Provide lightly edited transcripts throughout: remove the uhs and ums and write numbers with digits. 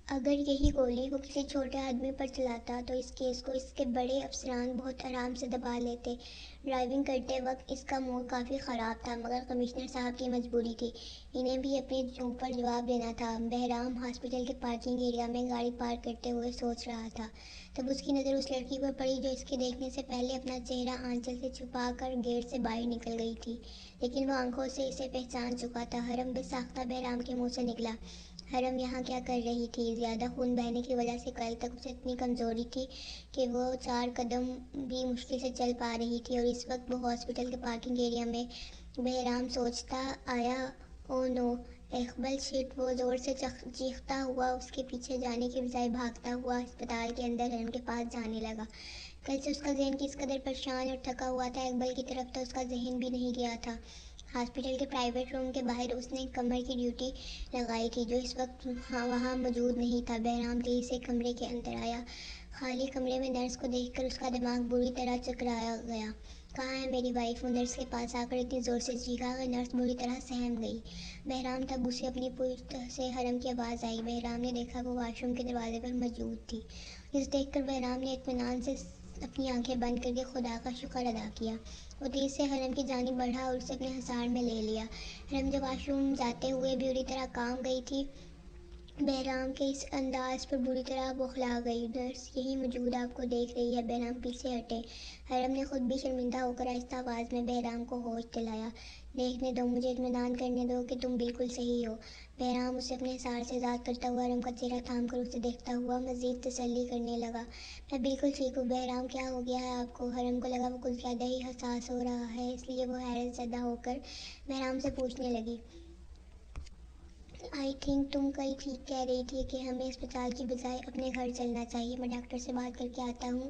اگر یہی گولی وہ کسی چھوٹے آدمی پر چلاتا تو اس کیس کو اس کے بڑے افسران بہت آرام سے دبا لیتے۔ ڈرائیونگ کرتے وقت اس کا موڈ کافی خراب تھا، مگر کمشنر صاحب کی مجبوری تھی، انہیں بھی اپنے اوپر جواب دینا تھا۔ بہرام ہاسپٹل کے پارکنگ ایریا میں گاڑی پارک کرتے ہوئے سوچ رہا تھا، تب اس کی نظر اس لڑکی پر پڑی جو اس کے دیکھنے سے پہلے اپنا چہرہ آنچل سے چھپا کر گیٹ سے باہر نکل گئی تھی، لیکن وہ آنکھوں سے اسے پہچان چکا تھا۔ حرم بے ساختہ بہرام کے منہ سے نکلا، حرم یہاں کیا کر رہی تھی؟ زیادہ خون بہنے کی وجہ سے کل تک اسے اتنی کمزوری تھی کہ وہ 4 قدم بھی مشکل سے چل پا رہی تھی، اور اس وقت وہ ہاسپٹل کے پارکنگ ایریا میں۔ بہرام سوچتا آیا، او نو، اقبال شٹ! وہ زور سے چیختا ہوا اس کے پیچھے جانے کے بجائے بھاگتا ہوا ہسپتال کے اندر حرم کے پاس جانے لگا۔ کل سے اس کا ذہن کس قدر پریشان اور تھکا ہوا تھا، اقبال کی طرف تو اس کا ذہن بھی نہیں گیا تھا۔ ہاسپٹل کے پرائیویٹ روم کے باہر اس نے کمر کی ڈیوٹی لگائی تھی، جو اس وقت وہاں موجود نہیں تھا۔ بہرام تیزی سے کمرے کے اندر آیا، خالی کمرے میں نرس کو دیکھ کر اس کا دماغ بری طرح چکرایا گیا۔ کہاں ہے میری وائف؟ وہ نرس کے پاس آ کر اتنی زور سے چیخا کہ نرس بری طرح سہم گئی۔ بہرام تب اسے اپنی پشت سے حرم کی آواز آئی۔ بہرام نے دیکھا وہ واش روم کے دروازے پر موجود تھی، جسے دیکھ کر بہرام نے اطمینان سے اپنی آنکھیں بند کر کے خدا کا شکر ادا کیا۔ وہ تیزی سے حرم کی جانب بڑھا اور اسے اپنے حصار میں لے لیا۔ حرم جو واش روم جاتے ہوئے بری طرح کانپ گئی تھی، بہرام کے اس انداز پر بری طرح بوکھلا گئی۔ نرس یہیں موجود آپ کو دیکھ رہی ہے۔ بہرام پیچھے ہٹے۔ حرم نے خود بھی شرمندہ ہو کر آہستہ آواز میں بہرام کو ہوش دلایا، دیکھنے دو، مجھے اطمینان کرنے دو کہ تم بالکل صحیح ہو۔ بہرام اسے اپنے حصار سے آزاد کرتا ہوا حرم کا چہرہ تھام کر اسے دیکھتا ہوا مزید تسلی کرنے لگا۔ میں بالکل ٹھیک ہوں۔ بہرام کیا ہو گیا ہے آپ کو؟ حرم کو لگا وہ کچھ زیادہ ہی حساس ہو رہا ہے، اس لیے وہ حیرت زدہ ہو کر بہرام سے پوچھنے لگی، آئی تھنک تم کل ٹھیک کہہ رہی تھی کہ ہمیں اسپتال کی بجائے اپنے گھر چلنا چاہیے۔ میں ڈاکٹر سے بات کر کے آتا ہوں۔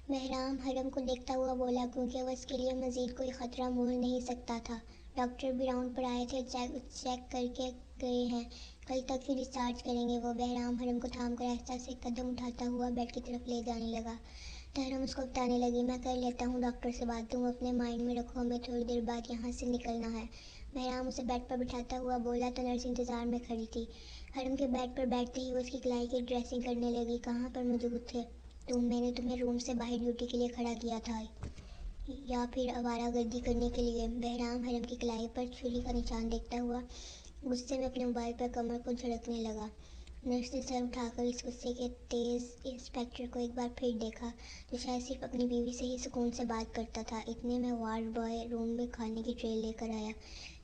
بہرام حرم کو دیکھتا ہوا بولا، کیونکہ وہ اس کے لیے مزید کوئی خطرہ مول نہیں سکتا تھا۔ ڈاکٹر بھی راؤنڈ پر آئے تھے، چیک کر کے گئے ہیں، کل تک ہی ڈسچارج کریں گے وہ۔ بہرام حرم کو تھام کر آہستہ سے قدم اٹھاتا ہوا بیڈ کی طرف لے جانے لگا، تو حرم اس کو بتانے لگی، میں کر لیتا ہوں ڈاکٹر سے بات، تم اپنے مائنڈ میں رکھو، ہمیں تھوڑی دیر بعد یہاں سے نکلنا ہے۔ بہرام اسے بیڈ پر بٹھاتا ہوا بولا، تو نرس انتظار میں کھڑی تھی۔ حرم کے بیڈ پر بیٹھتے ہی وہ اس کی کلائی کی ڈریسنگ کرنے لگی، کہاں پر موجود تھے تم؟ میں نے تمہیں روم سے باہر ڈیوٹی کے لیے کھڑا کیا تھا یا پھر آوارہ گردی کرنے کے لیے؟ بہرام حرم کی کلائی پر چھری کا نشان دیکھتا ہوا غصے میں اپنے موبائل پر کمر کو جھڑکنے لگا۔ نرس نے سر اٹھا کر اس غصے کے تیز انسپکٹر کو ایک بار پھر دیکھا، جو شاید صرف اپنی بیوی سے ہی سکون سے بات کرتا تھا۔ اتنے میں وارڈ بوائے روم میں کھانے کی ٹرے لے کر آیا،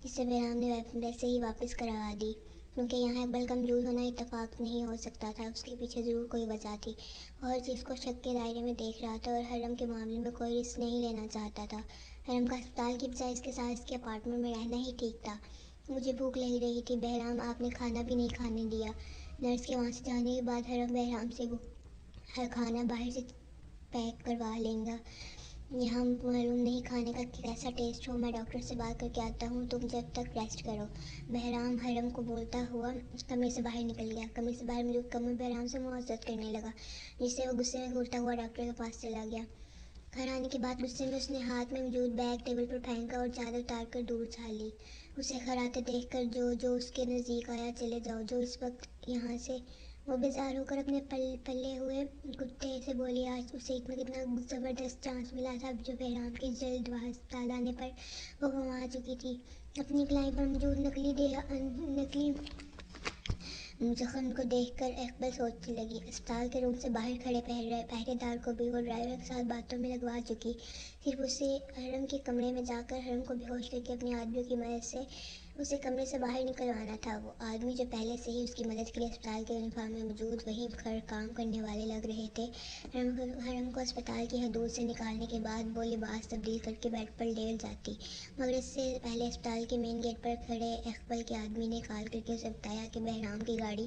جسے بہرام نے ویسے ہی واپس کروا دی، کیونکہ یہاں اقبال کا موجود ہونا اتفاق نہیں ہو سکتا تھا، اس کے پیچھے ضرور کوئی وجہ تھی۔ وہ ہر چیز کو شک کے دائرے میں دیکھ رہا تھا اور حرم کے معاملے میں کوئی رسک نہیں لینا چاہتا تھا۔ حرم کا ہسپتال کی بجائے اس کے ساتھ اس کے اپارٹمنٹ میں رہنا ہی ٹھیک تھا۔ مجھے بھوک لگ رہی تھی بہرام، آپ نے کھانا بھی نہیں کھانے دیا۔ نرس کے وہاں سے جانے کے بعد حرم بہرام سے ہر کھانا باہر سے پیک کروا لیں گا، یہاں معلوم نہیں کھانے کا کیسا ٹیسٹ ہو، میں ڈاکٹر سے بات کر کے آتا ہوں، تم جب تک ریسٹ کرو۔ بہرام حرم کو بولتا ہوا کمرے سے باہر نکل گیا۔ کمرے سے باہر موجود کمر بہرام سے معذرت کرنے لگا، جس سے وہ غصے میں گھورتا ہوا ڈاکٹر کے پاس چلا گیا۔ گھر آنے کے بعد غصے میں اس نے ہاتھ میں موجود بیگ ٹیبل پر پھینکا اور چادر اتار کر دور اچھال لی۔ اسے گھر آتے دیکھ کر جو اس کے نزدیک آیا، چلے جاؤ جو اس وقت یہاں سے۔ وہ بیزار ہو کر اپنے پلے ہوئے کتے سے بولی، آج اسے کتنا زبردست چانس ملا تھا جو بہرام کی جلد ہسپتال آنے پر وہ گنوا چکی تھی۔ اپنی کلائی پر موجود نکلی زخم کو دیکھ کر اقبال سوچنے لگی، اسپتال کے روم سے باہر کھڑے پہرے دار کو بھی وہ ڈرائیور کے ساتھ باتوں میں لگوا چکی، صرف اسے حرم کے کمرے میں جا کر حرم کو بے ہوش کر کے اپنے آدمیوں کی مدد سے اسے کمرے سے باہر نکلوانا تھا۔ وہ آدمی جو پہلے سے ہی اس کی مدد کے لیے اسپتال کے یونیفارم میں موجود وہیں پر کام کرنے والے لگ رہے تھے۔ حرم کو اسپتال کی حدود سے نکالنے کے بعد وہ لباس تبدیل کر کے بیڈ پر لیٹ جاتی، مگر اس سے پہلے اسپتال کے مین گیٹ پر کھڑے اقبال کے آدمی نے کال کر کے اسے بتایا کہ بہرام کی گاڑی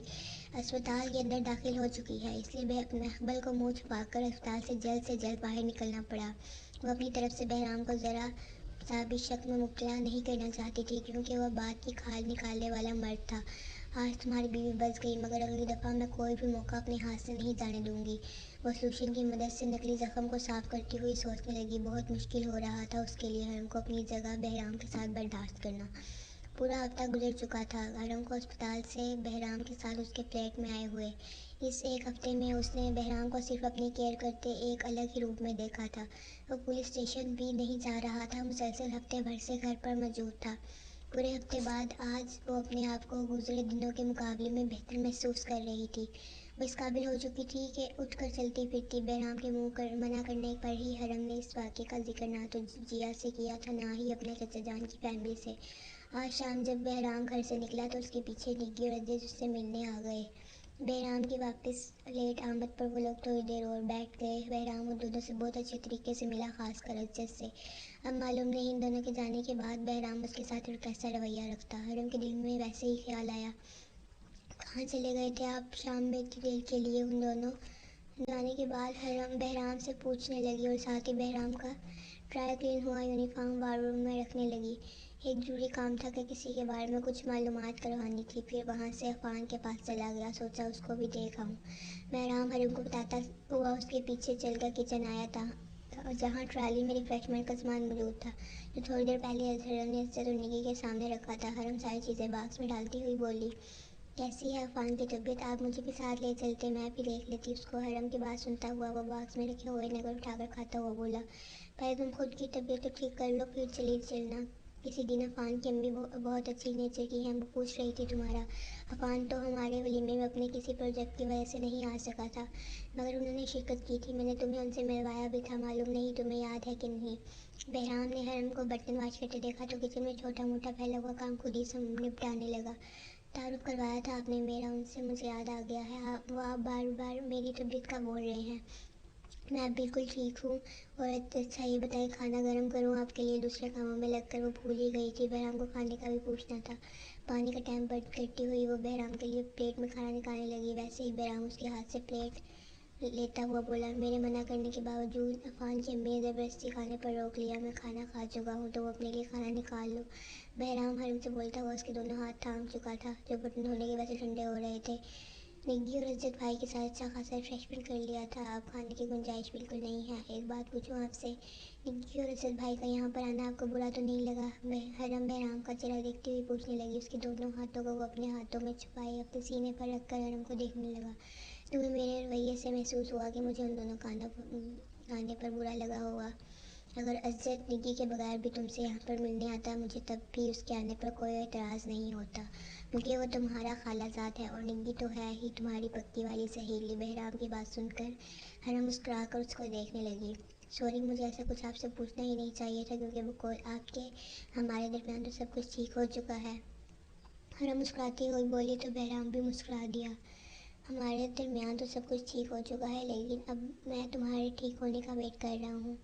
اسپتال کے اندر داخل ہو چکی ہے، اس لیے اقبال کو منہ چھپا کر اسپتال سے جلد باہر نکلنا پڑا۔ وہ اپنی طرف سے بہرام کو ذرا سا بھی شک میں مبتلا نہیں کرنا چاہتی تھی، کیونکہ وہ بات کی کھال نکالنے والا مرد تھا۔ آج تمہاری بیوی بچ گئی، مگر اگلی دفعہ میں کوئی بھی موقع اپنے ہاتھ سے نہیں جانے دوں گی۔ وہ سلوشن کی مدد سے نکلی زخم کو صاف کرتی ہوئی سوچنے لگی، بہت مشکل ہو رہا تھا اس کے لیے حرم کو اپنی جگہ بہرام کے ساتھ برداشت کرنا، पूरा हफ्ता गुजर चुका था हरम को अस्पताल से बहराम के साथ उसके फ्लैट में आए हुए। इस एक हफ्ते में उसने बहराम को सिर्फ अपनी केयर करते एक अलग ही रूप में देखा था। वो पुलिस स्टेशन भी नहीं जा रहा था, मुसलसल हफ्ते भर से घर पर मौजूद था। पूरे हफ्ते बाद आज वो अपने आप को गुजरे दिनों के मुकाबले में बेहतर महसूस कर रही थी। वो इस काबिल हो चुकी थी कि उठकर चलती फिरती। बहराम के मुंह कर मना करने पर ही हरम ने इस वाक़े का जिक्र ना तो जिया से किया था, ना ही अपने चचा जान की फैमिली से। आज शाम जब बहराम घर से निकला तो उसके पीछे निग्गी और अजीज उससे मिलने आ गए। बहराम की वापस लेट आमद पर वो लोग थोड़ी देर और बैठ गए। बहराम उन दोनों से बहुत अच्छे तरीके से मिला, खासकर अजज से। अब मालूम नहीं इन दोनों के जाने के बाद बहराम उसके साथ कैसा रवैया रखता। हरम के दिल में वैसे ही ख्याल आया, कहाँ चले गए थे आप शाम में इतनी देर के लिए? उन दोनों जाने के बाद हरम बहराम से पूछने लगी और साथ ही बहराम का ड्राई क्लीन हुआ यूनिफॉर्म वार्डरोब में रखने लगी। एक जरूरी काम था कि किसी के बारे में कुछ मालूमात करवानी थी। फिर वहाँ से अफान के पास चला गया, सोचा उसको भी देख आऊँ। बहराम हरम को बताता हुआ उसके पीछे चलकर किचन आया था, जहाँ ट्राली में रिफ्रेशमेंट का सामान मौजूद था, जो थोड़ी देर पहले हरम ने इज्जत और निगी के सामने रखा था। हरम सारी चीज़ें बॉक्स में डालती हुई बोली, कैसी है अफान की तबीयत? आप मुझे भी साथ ले चलते, मैं भी देख लेती उसको। हरम की बात सुनता हुआ वो बॉक्स में रखे हुए नगर उठाकर खाता हुआ बोला, पहले तुम खुद की तबीयत तो ठीक कर लो, फिर चलना। किसी दिन अफान की अम्मी बहुत अच्छी नेचर की हैं, वो पूछ रही थी तुम्हारा। अफान तो हमारे वलीमे में अपने किसी प्रोजेक्ट की वजह से नहीं आ सका था, मगर उन्होंने शिरकत की थी। मैंने तुम्हें उनसे मिलवाया भी था, मालूम नहीं तुम्हें याद है कि नहीं। बहराम ने हरम को बर्तन वाश करते देखा तो किचन में छोटा मोटा फैला हुआ काम खुद ही निपटाने लगा। तारुफ करवाया था आपने मेरा उनसे, मुझे याद आ गया है। वो आप बार बार मेरी तबीयत का बोल रहे हैं। मैं बिल्कुल ठीक हूँ। और अच्छा ये बताइए, खाना गर्म करूँ आपके लिए? दूसरे कामों में लगकर वो भूल ही गई थी। बहराम को खाने का भी पूछना था। पानी का टाइम बंद करती हुई वो बहराम के लिए प्लेट में खाना निकालने लगी। वैसे ही बहराम उसके हाथ से प्लेट लेता हुआ बोला, मेरे मना करने के बावजूद अफान की अम्मी ने ज़बरदस्ती खाने पर रोक लिया। मैं खाना खा चुका हूँ तो वो अपने लिए खाना निकाल लो। बहराम हरम से बोलता हुआ उसके दोनों हाथ थाम चुका था, जो बर्तन धोने के वजह से ठंडे हो रहे थे। निग्गी और इज्जत भाई के साथ अच्छा खासा रिफ्रेशमेंट कर लिया था, अब खाने की गुंजाइश बिल्कुल नहीं है। एक बात पूछूं आपसे, निग्गी और इज्जत भाई का यहाँ पर आना आपको बुरा तो नहीं लगा? हरम बहराम का चेहरा देखती हुई पूछने लगी। उसके दोनों हाथों को वो अपने हाथों में छुपाए अपने सीने पर रखकर हरम को देखने लगा। तुम्हें मेरे रवैये से महसूस हुआ कि मुझे उन दोनों आने पर बुरा लगा होगा? अगर अज्जत निकी के बगैर भी तुमसे यहाँ पर मिलने आता मुझे तब भी उसके आने पर कोई एतराज़ नहीं होता, क्योंकि वो तुम्हारा खालाजाद है और निकी तो है ही तुम्हारी पक्की वाली सहेली। बहराम की बात सुनकर हरम मुस्कुरा कर उसको देखने लगी। सॉरी, मुझे ऐसा कुछ आपसे पूछना ही नहीं चाहिए था, क्योंकि वो कोई आपके हमारे दरमियान तो सब कुछ ठीक हो चुका है। हरम मुस्कुराती हुई बोली तो बहराम भी मुस्कुरा दिया। हमारे दरमियान तो सब कुछ ठीक हो चुका है, लेकिन अब मैं तुम्हारे ठीक होने का वेट कर रहा हूँ।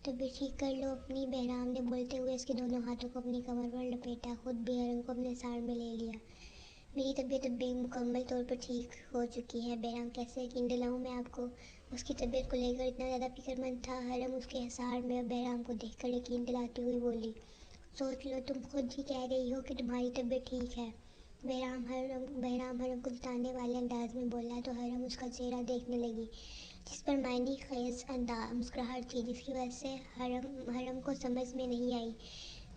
तो भी ठीक कर लो अपनी। बहराम ने बोलते हुए इसके दोनों हाथों को अपनी कमर पर लपेटा, खुद भी हरम को अपने साड़ में ले लिया। मेरी तबीयत अब भी मुकम्मल तौर पर ठीक हो चुकी है। बहराम, कैसे यकीन दिलाऊँ मैं आपको? उसकी तबीयत को लेकर इतना ज़्यादा फिक्रमंद था। हरम उसके साड़ में बहराम को देखकर यकीन दिलाती हुई बोली, सोच लो, तुम खुद ही कह रही हो कि तुम्हारी तबीयत ठीक है। बहराम हरम को जताने वाले अंदाज में बोला तो हरम उसका चेहरा देखने लगी, जिस पर मायने खेज मुस्कुराहट थी, जिसकी वजह से हरम को समझ में नहीं आई।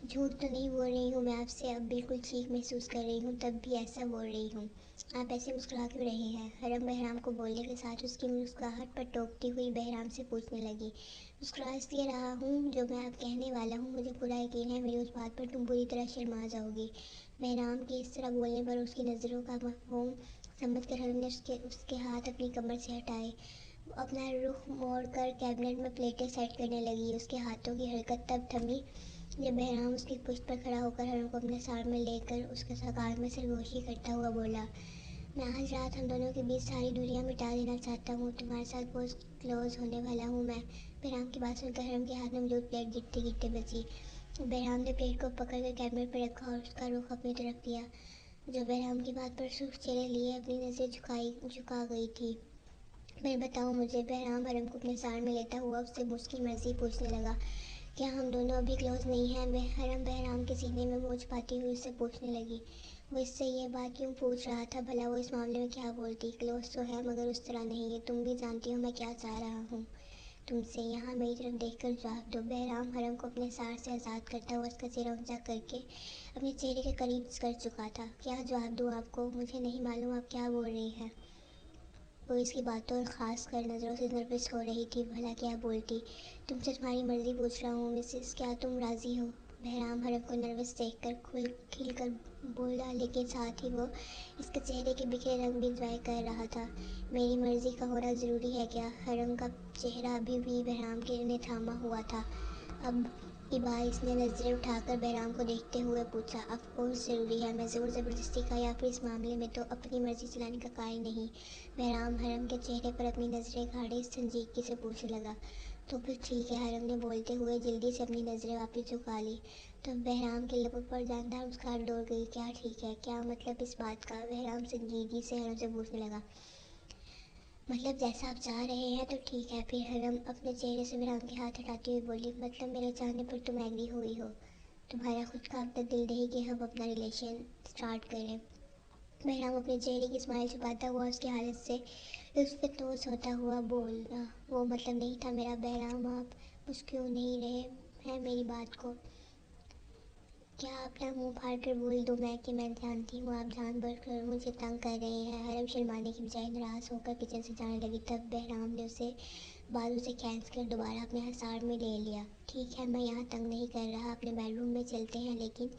झूठ तो नहीं बोल रही हूँ मैं आपसे, अब बिल्कुल ठीक महसूस कर रही हूँ, तब भी ऐसा बोल रही हूँ। आप ऐसे मुस्कुरा क्यों रहे हैं? हरम बहराम को बोलने के साथ उसकी मुस्कुराहट पर टोकती हुई बहराम से पूछने लगी। मुस्कुरा इसलिए रहा हूँ, जो मैं अब कहने वाला हूँ मुझे पूरा यकीन है मेरी उस बात पर तुम बुरी तरह शर्मा जाओगी। बहराम के इस तरह बोलने पर उसकी नज़रों का मफहूम समझकर हरम ने उसके हाथ अपनी कमर से हटाए। अपना रुख मोड़ कर कैबिनेट में प्लेटें सेट करने लगी। उसके हाथों की हरकत तब थमी जब बहराम उसकी पुश्त पर खड़ा होकर हरम को अपने साथ में लेकर उसके सगार में सरगोशी करता हुआ बोला, मैं आज रात हम दोनों के बीच सारी दूरियां मिटा देना चाहता हूँ। तुम्हारे साथ बहुत क्लोज होने वाला हूँ मैं। बहराम की बात सुनकर हरम के हाथ में मौजूद प्लेट गिरते गिरते बची। बहराम ने प्लेट को पकड़ कर कैबिनेट पर रखा और उसका रुख अपनी तरफ किया, जो बहराम की बात पर सुर्ख चेहरे लिए अपनी नज़र झुका गई थी। मैं बताओ मुझे। बहराम हरम को अपने साथ में लेता हुआ उससे उसकी मर्जी पूछने लगा, क्या हम दोनों अभी क्लोज नहीं हैं? हरम बहराम के सीने में मूंछ पाती हुई उससे पूछने लगी। वो इससे ये बात क्यों पूछ रहा था भला? वो इस मामले में क्या बोलती? क्लोज तो है, मगर उस तरह नहीं है। तुम भी जानती हो मैं क्या चाह रहा हूँ। तुम से, यहाँ मेरी तरफ देखकर जवाब दो। बहराम हरम को अपने सार से आज़ाद करता हुआ उसका चेहरा ऊंचा करके अपने चेहरे के करीब कर चुका था। क्या जवाब दूँ आपको? मुझे नहीं मालूम आप क्या बोल रही हैं। वो इसकी बातों और ख़ास कर नज़रों से नर्वस हो रही थी। भला क्या बोलती? तुमसे तुम्हारी मर्ज़ी पूछ रहा हूँ मिसेस, क्या तुम राज़ी हो? बहराम हरम को नर्वस देखकर खिल कर बोला, लेकिन साथ ही वो इसके चेहरे के बिखरे रंग भी इंजॉय कर रहा था। मेरी मर्ज़ी का होना ज़रूरी है क्या? हरम का चेहरा अभी भी बहराम के ने थामा हुआ था। अब की बार इसने नज़रें उठाकर बहराम को देखते हुए पूछा, ऑफ कोर्स ज़रूरी है। मैं ज़ोर ज़बरदस्ती का या फिर इस मामले में तो अपनी मर्ज़ी चलाने का कायल नहीं। बहराम हरम के चेहरे पर अपनी नज़रें गाड़े संजीदगी से पूछने लगा। तो फिर ठीक है, हरम ने बोलते हुए जल्दी से अपनी नज़रें वापस झुका ली। तो बहराम के लबों पर जानदार मुस्कुराहट दौड़ गई। क्या ठीक है? क्या मतलब इस बात का? बहराम संजीदगी से हरम से पूछने लगा। मतलब जैसा आप चाह रहे हैं तो ठीक है। फिर हरम अपने चेहरे से बहराम के हाथ हटाती हुई बोली, मतलब मेरे चाहने पर तुम एग्री हुई हो? तुम्हारा खुद का अब तक दिल नहीं कि हम अपना रिलेशन स्टार्ट करें? बहराम अपने चेहरे की स्माइल छुपाता हुआ उसकी हालत से लुत्फ़अंदोज़ होता हुआ बोला, वो मतलब नहीं था मेरा। बहराम आप मुझ क्यों नहीं रहे हैं मेरी बात को? क्या अपना मुंह फाड़ कर बोल दूं मैं कि मैं जानती हूँ आप जानबूझकर मुझे तंग कर रहे हैं? हरम शर्माने की बजाय नाराज़ होकर किचन से जाने लगी। तब बहराम ने उसे बाजू से खींच कर दोबारा अपने हसार में ले लिया। ठीक है, मैं यहाँ तंग नहीं कर रहा, अपने बेडरूम में चलते हैं, लेकिन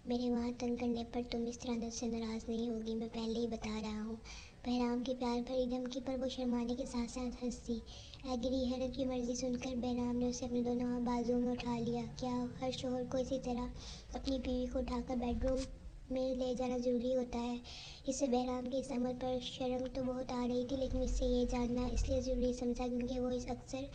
मेरे वहाँ तंग करने पर तुम इस तरह से नाराज़ नहीं होगी, मैं पहले ही बता रहा हूँ। बहराम की प्यार भरी धमकी पर वो शर्माने के साथ साथ हंसी। एग्री? हरम की मर्ज़ी सुनकर बहराम ने उसे अपने दोनों बाजुओं में उठा लिया। क्या हर शोहर को इसी तरह अपनी बीवी को उठाकर बेडरूम में ले जाना ज़रूरी होता है? इससे बहराम की समझ पर शर्म तो बहुत आ रही थी, लेकिन इससे ये जानना इसलिए ज़रूरी समझा क्योंकि वो इस अक्सर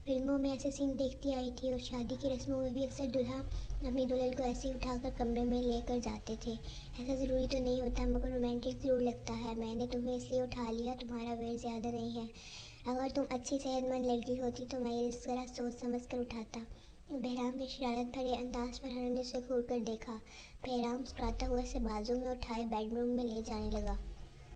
फिल्मों में ऐसे सीन देखती आई थी और शादी की रस्मों में भी अक्सर दूल्हा अपनी दुल्हन को ऐसे ही उठाकर कमरे में लेकर जाते थे। ऐसा ज़रूरी तो नहीं होता, मगर रोमांटिक ज़रूर लगता है। मैंने तुम्हें इसलिए उठा लिया, तुम्हारा वेट ज़्यादा नहीं है। अगर तुम अच्छी सेहतमंद लड़की होती तो मैं ये ज़रा सोच समझ कर उठाता। बहराम के शरारत भरे अंदाज पर हरम ने उसे घूर कर देखा। बहराम मुस्कुराता हुआ उसे बाजू में उठाए बेडरूम में ले जाने लगा।